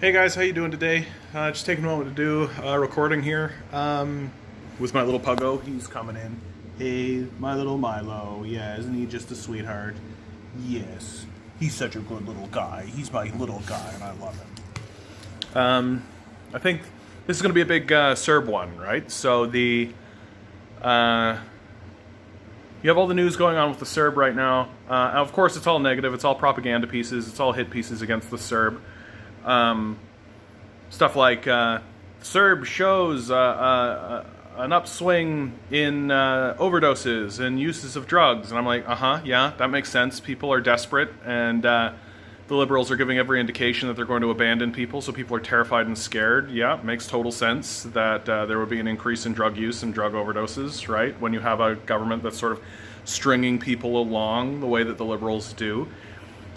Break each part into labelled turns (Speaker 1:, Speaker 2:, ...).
Speaker 1: Hey guys, how you doing today? Just taking a moment to do a recording here with my little puggo. He's coming in. Hey, my little Milo. Yeah, isn't he just a sweetheart? Yes, he's such a good little guy. He's my little guy, and I love him. I think this is going to be a big CERB one, right? So you have all the news going on with the CERB right now. Of course, it's all negative. It's all propaganda pieces. It's all hit pieces against the CERB. Stuff like CERB shows an upswing in overdoses and uses of drugs, and I'm like, yeah, that makes sense. People are desperate, and the liberals are giving every indication that they're going to abandon people, so people are terrified and scared. Yeah, it makes total sense that there would be an increase in drug use and drug overdoses, right? When you have a government that's sort of stringing people along the way that the liberals do.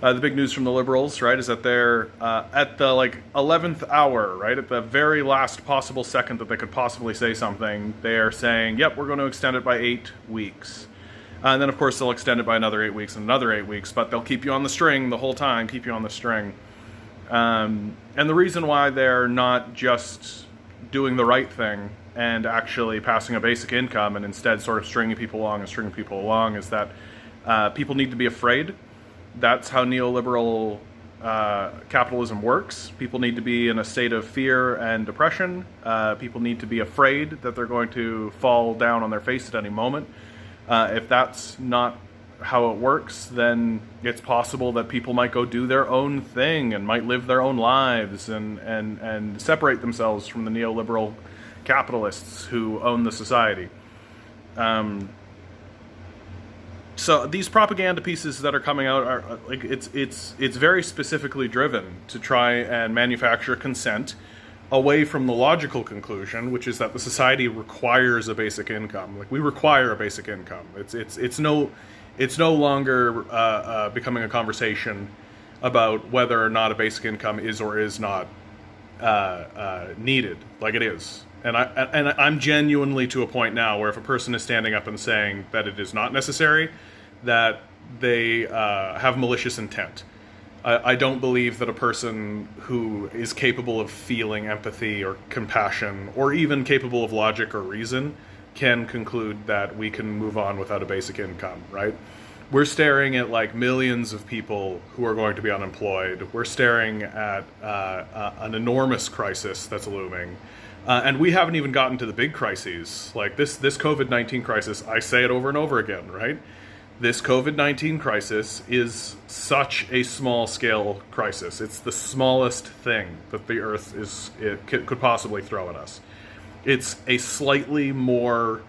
Speaker 1: The big news from the liberals, right, is that they're at the 11th hour, right, at the very last possible second that they could possibly say something, they are saying, yep, we're going to extend it by 8 weeks. And then, of course, they'll extend it by another 8 weeks and another 8 weeks, but they'll keep you on the string the whole time, keep you on the string. And the reason why they're not just doing the right thing and actually passing a basic income and instead sort of stringing people along is that people need to be afraid. That's how neoliberal capitalism works. People need to be in a state of fear and depression. People need to be afraid that they're going to fall down on their face at any moment. If that's not how it works, then it's possible that people might go do their own thing and might live their own lives and separate themselves from the neoliberal capitalists who own the society. So these propaganda pieces that are coming out are like it's very specifically driven to try and manufacture consent away from the logical conclusion, which is that the society requires a basic income. Like, we require a basic income. It's no longer becoming a conversation about whether or not a basic income is or is not needed, like it is. And I'm genuinely to a point now where if a person is standing up and saying that it is not necessary, that they have malicious intent. I don't believe that a person who is capable of feeling empathy or compassion, or even capable of logic or reason, can conclude that we can move on without a basic income, right? We're staring at millions of people who are going to be unemployed. We're staring at an enormous crisis that's looming. And we haven't even gotten to the big crises. Like this COVID-19 crisis, I say it over and over again, right? This COVID-19 crisis is such a small-scale crisis. It's the smallest thing that the Earth could possibly throw at us. It's a slightly worse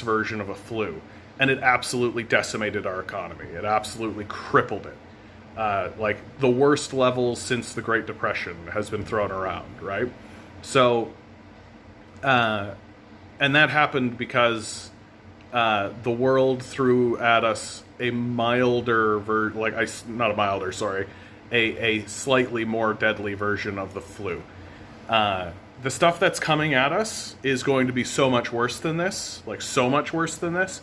Speaker 1: version of a flu. And it absolutely decimated our economy. It absolutely crippled it. The worst levels since the Great Depression has been thrown around, right? So, and that happened because the world threw at us a slightly more deadly version of the flu. The stuff that's coming at us is going to be so much worse than this, so much worse than this.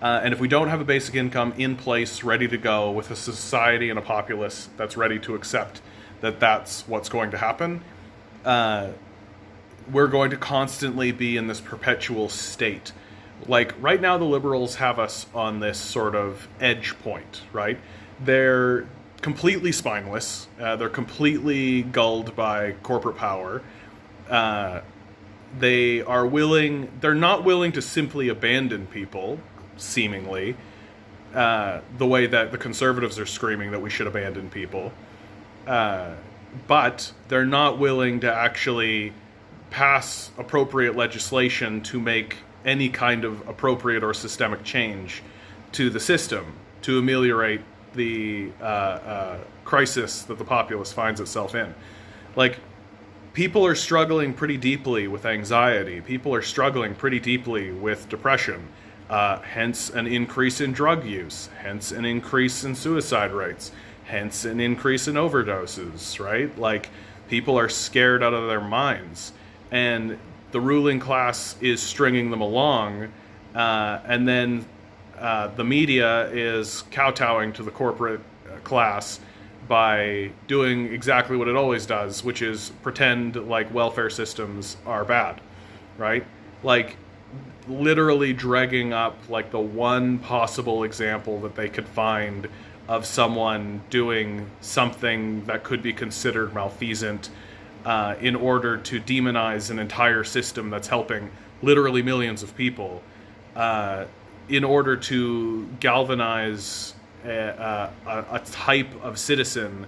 Speaker 1: And if we don't have a basic income in place, ready to go, with a society and a populace that's ready to accept that that's what's going to happen, we're going to constantly be in this perpetual state. Right now, the liberals have us on this sort of edge point, right? They're completely spineless. They're completely gulled by corporate power. They're not willing to simply abandon people, seemingly, the way that the conservatives are screaming that we should abandon people. But they're not willing to actually pass appropriate legislation to make any kind of appropriate or systemic change to the system to ameliorate the crisis that the populace finds itself in. People are struggling pretty deeply with anxiety. People are struggling pretty deeply with depression. Hence an increase in drug use, hence an increase in suicide rates, hence an increase in overdoses, right? People are scared out of their minds, and the ruling class is stringing them along, and then the media is kowtowing to the corporate class by doing exactly what it always does, which is pretend like welfare systems are bad, right? Like, literally dragging up like the one possible example that they could find of someone doing something that could be considered malfeasant in order to demonize an entire system that's helping literally millions of people, in order to galvanize a type of citizen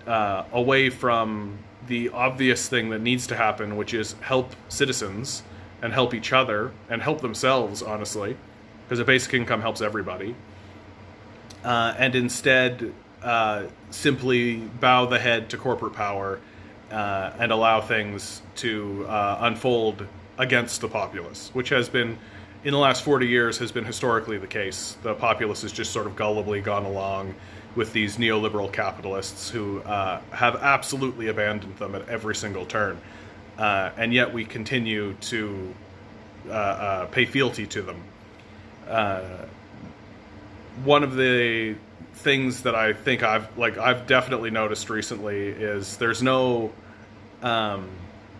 Speaker 1: away from the obvious thing that needs to happen, which is help citizens and help each other and help themselves, honestly, because a basic income helps everybody, and instead simply bow the head to corporate power and allow things to unfold against the populace, which has been, in the last 40 years, has been historically the case. The populace has just sort of gullibly gone along with these neoliberal capitalists who have absolutely abandoned them at every single turn. And yet we continue to pay fealty to them. One of the things that I think I've definitely noticed recently is there's no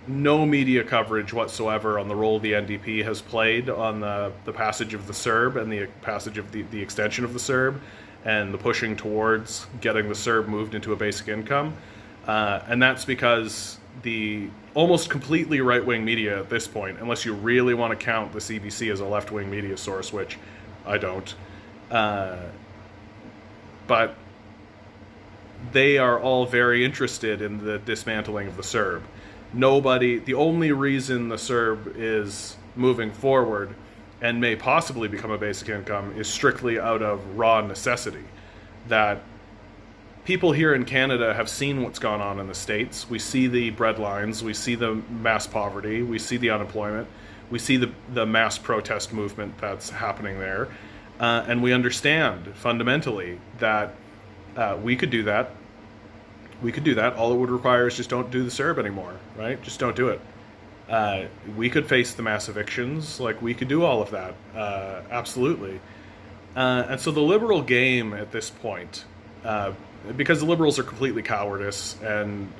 Speaker 1: media coverage whatsoever on the role the NDP has played on the passage of the CERB and the passage of the extension of the CERB and the pushing towards getting the CERB moved into a basic income. And that's because the almost completely right-wing media at this point, unless you really want to count the CBC as a left-wing media source, which I don't, but they are all very interested in the dismantling of the CERB. The only reason the CERB is moving forward and may possibly become a basic income is strictly out of raw necessity. That people here in Canada have seen what's gone on in the States. We see the breadlines, we see the mass poverty, we see the unemployment, we see the mass protest movement that's happening there, and we understand fundamentally that we could do that. We could do that. All it would require is just don't do the CERB anymore, right? Just don't do it. We could face the mass evictions. Like, we could do all of that. Absolutely. And so the liberal game at this point, because the liberals are completely cowardice and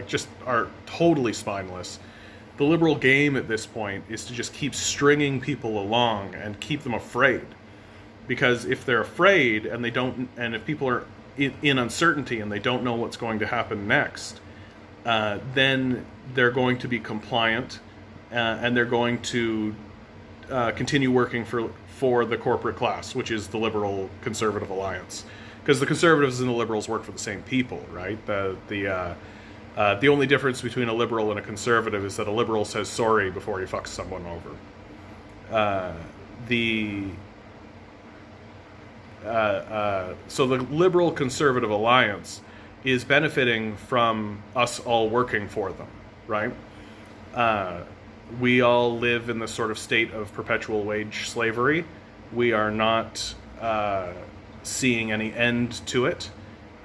Speaker 1: just are totally spineless, the liberal game at this point is to just keep stringing people along and keep them afraid. Because if they're afraid and if people are in uncertainty and they don't know what's going to happen next, then they're going to be compliant and they're going to continue working for the corporate class, which is the liberal conservative alliance. Because the conservatives and the liberals work for the same people, right? The only difference between a liberal and a conservative is that a liberal says sorry before he fucks someone over. So the liberal conservative alliance is benefiting from us all working for them, right? We all live in this sort of state of perpetual wage slavery. We are not seeing any end to it,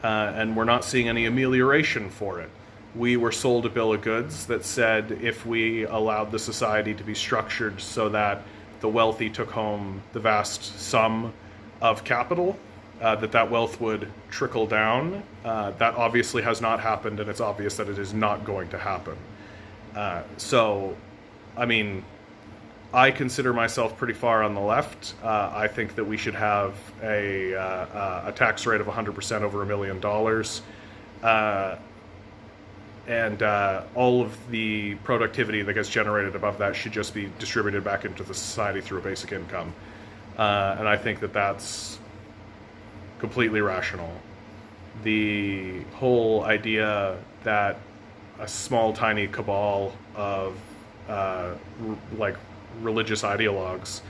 Speaker 1: and we're not seeing any amelioration for it. We were sold a bill of goods that said if we allowed the society to be structured so that the wealthy took home the vast sum of capital, that wealth would trickle down. That obviously has not happened, and it's obvious that it is not going to happen. So, I mean, I consider myself pretty far on the left. I think that we should have a tax rate of 100% over $1 million. And all of the productivity that gets generated above that should just be distributed back into the society through a basic income. And I think that that's completely rational. The whole idea that a small, tiny cabal of religious ideologues,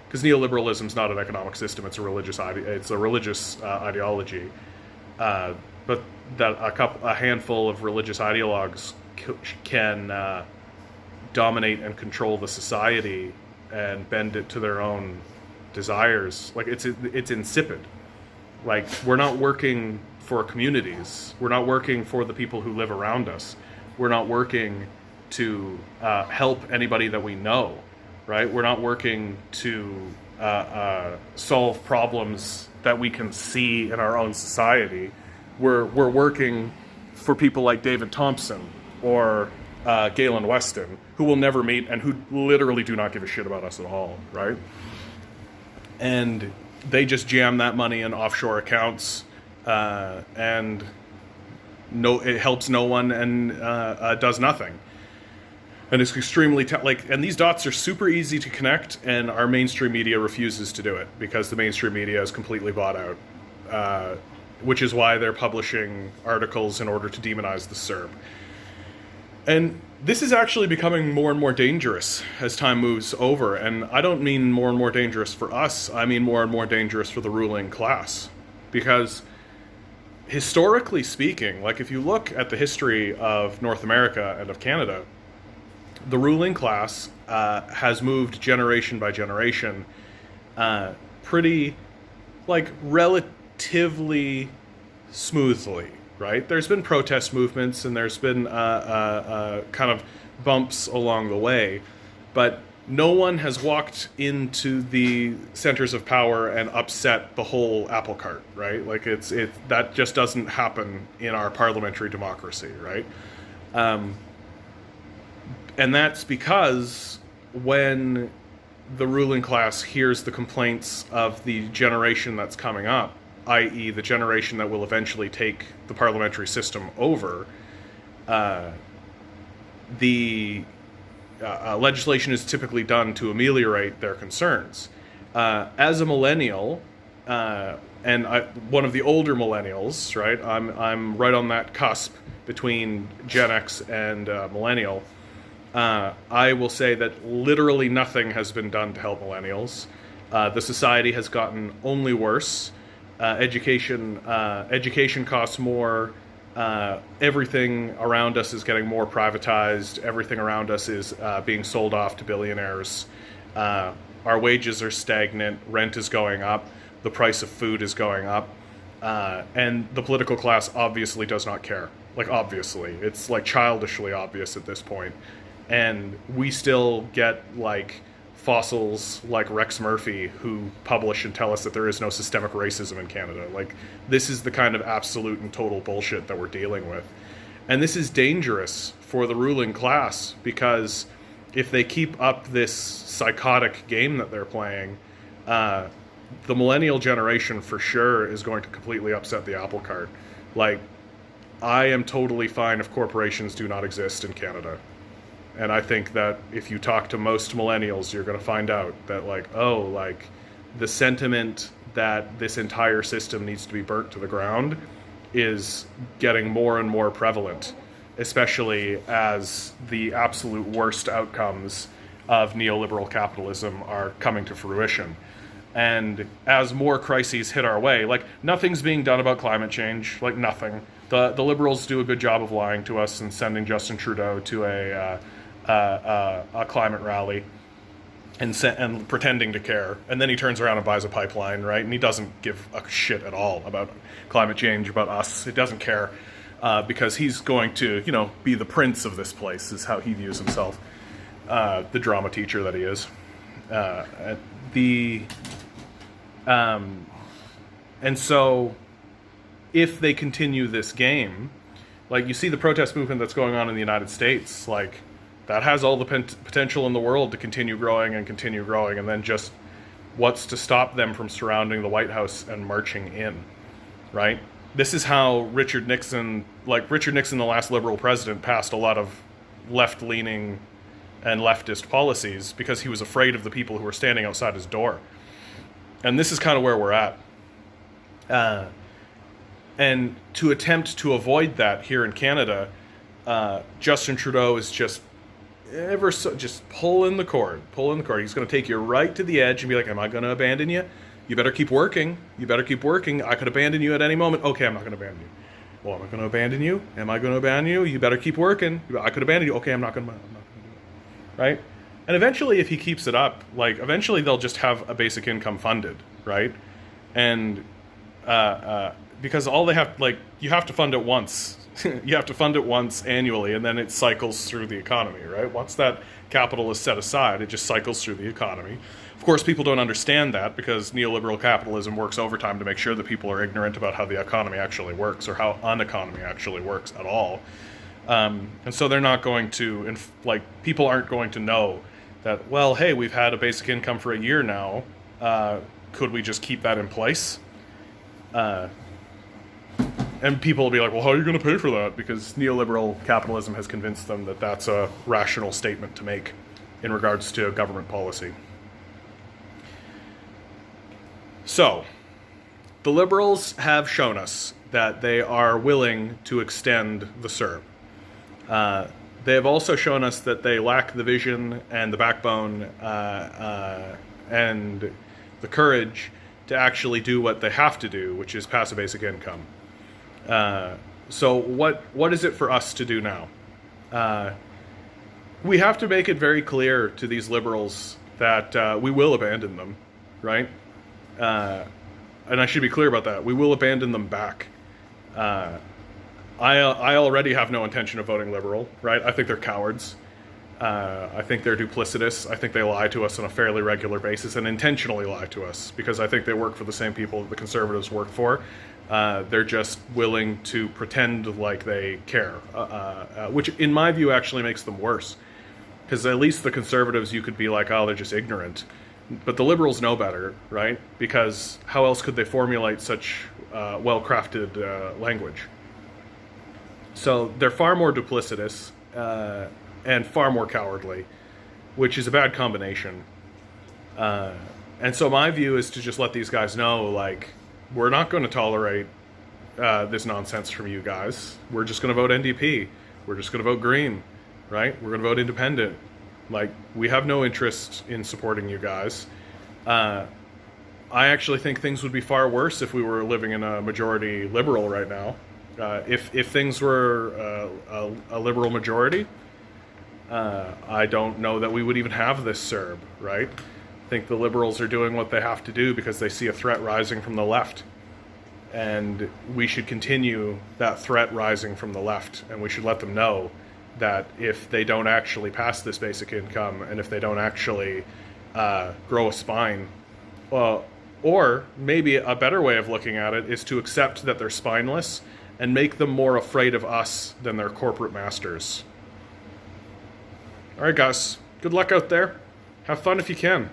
Speaker 1: because neoliberalism is not an economic system; it's a religious ideology. But that a handful of religious ideologues can dominate and control the society and bend it to their own desires. Like, it's insipid. Like, we're not working for communities. We're not working for the people who live around us. We're not working to help anybody that we know, right? We're not working to solve problems that we can see in our own society. we're working for people like David Thompson or Galen Weston, who we'll never meet and who literally do not give a shit about us at all, right? And they just jam that money in offshore accounts, and it helps no one and does nothing. And it's extremely and these dots are super easy to connect, and our mainstream media refuses to do it because the mainstream media is completely bought out, which is why they're publishing articles in order to demonize the CERB. And this is actually becoming more and more dangerous as time moves over, and I don't mean more and more dangerous for us, I mean more and more dangerous for the ruling class. Because historically speaking, like if you look at the history of North America and of Canada, the ruling class has moved generation by generation pretty, like, relatively smoothly, right? There's been protest movements and there's been kind of bumps along the way, but no one has walked into the centers of power and upset the whole apple cart, right? Like that just doesn't happen in our parliamentary democracy, right? And that's because when the ruling class hears the complaints of the generation that's coming up, i.e. the generation that will eventually take the parliamentary system over, the legislation is typically done to ameliorate their concerns. As a millennial, and one of the older millennials, right? I'm right on that cusp between Gen X and millennial. I will say that literally nothing has been done to help millennials. The society has gotten only worse. Education costs more. Everything around us is getting more privatized. Everything around us is being sold off to billionaires. Our wages are stagnant. Rent is going up. The price of food is going up. And the political class obviously does not care. Like, obviously. It's like childishly obvious at this point. And we still get like fossils like Rex Murphy who publish and tell us that there is no systemic racism in Canada. Like, this is the kind of absolute and total bullshit that we're dealing with. And this is dangerous for the ruling class because if they keep up this psychotic game that they're playing, the millennial generation for sure is going to completely upset the apple cart. Like, I am totally fine if corporations do not exist in Canada. And I think that if you talk to most millennials, you're going to find out that, like, oh, like, the sentiment that this entire system needs to be burnt to the ground is getting more and more prevalent, especially as the absolute worst outcomes of neoliberal capitalism are coming to fruition. And as more crises hit our way, like, nothing's being done about climate change, like, nothing. The Liberals do a good job of lying to us and sending Justin Trudeau to a climate rally and pretending to care, and then he turns around and buys a pipeline, right? And he doesn't give a shit at all about climate change, about us. He doesn't care because he's going to, be the prince of this place, is how he views himself, the drama teacher that he is. And so, if they continue this game, like, you see the protest movement that's going on in the United States, like, that has all the potential in the world to continue growing, and then just what's to stop them from surrounding the White House and marching in, right? This is how Richard Nixon, the last Liberal president, passed a lot of left-leaning and leftist policies because he was afraid of the people who were standing outside his door. And this is kind of where we're at. And to attempt to avoid that here in Canada, Justin Trudeau is just pulling the cord. He's going to take you right to the edge and be like, am I going to abandon you? You better keep working. I could abandon you at any moment. Okay, I'm not going to abandon you. Well, am I going to abandon you? Am I going to abandon you? You better keep working. I could abandon you. Okay, I'm not going to do it. Right? And eventually, if he keeps it up, like, eventually they'll just have a basic income funded, right? And because all they have, like, you have to fund it once You have to fund it once annually, and then it cycles through the economy, right? Once that capital is set aside, it just cycles through the economy. Of course, people don't understand that because neoliberal capitalism works overtime to make sure that people are ignorant about how the economy actually works or how an economy actually works at all. And so they're not going to, people aren't going to know that, well, hey, we've had a basic income for a year now. Could we just keep that in place? And people will be like, well, how are you going to pay for that? Because neoliberal capitalism has convinced them that that's a rational statement to make in regards to government policy. So, the liberals have shown us that they are willing to extend the CERB. They have also shown us that they lack the vision and the backbone and the courage to actually do what they have to do, which is pass a basic income. So what is it for us to do now? We have to make it very clear to these liberals that we will abandon them, right? And I should be clear about that. We will abandon them back. I already have no intention of voting liberal, right? I think they're cowards. I think they're duplicitous. I think they lie to us on a fairly regular basis and intentionally lie to us because I think they work for the same people that the conservatives work for. They're just willing to pretend like they care, which in my view actually makes them worse. Because at least the conservatives, you could be like, oh, they're just ignorant. But the liberals know better, right? Because how else could they formulate such well-crafted language? So they're far more duplicitous and far more cowardly, which is a bad combination. And so my view is to just let these guys know, like, we're not going to tolerate this nonsense from you guys. We're just going to vote NDP. We're just going to vote Green, right? We're going to vote Independent. Like, we have no interest in supporting you guys. I actually think things would be far worse if we were living in a majority liberal right now. If things were a liberal majority, I don't know that we would even have this CERB, right? I think the liberals are doing what they have to do because they see a threat rising from the left. And we should continue that threat rising from the left, and we should let them know that if they don't actually pass this basic income and if they don't actually grow a spine, or maybe a better way of looking at it is to accept that they're spineless and make them more afraid of us than their corporate masters. All right, guys, good luck out there. Have fun if you can.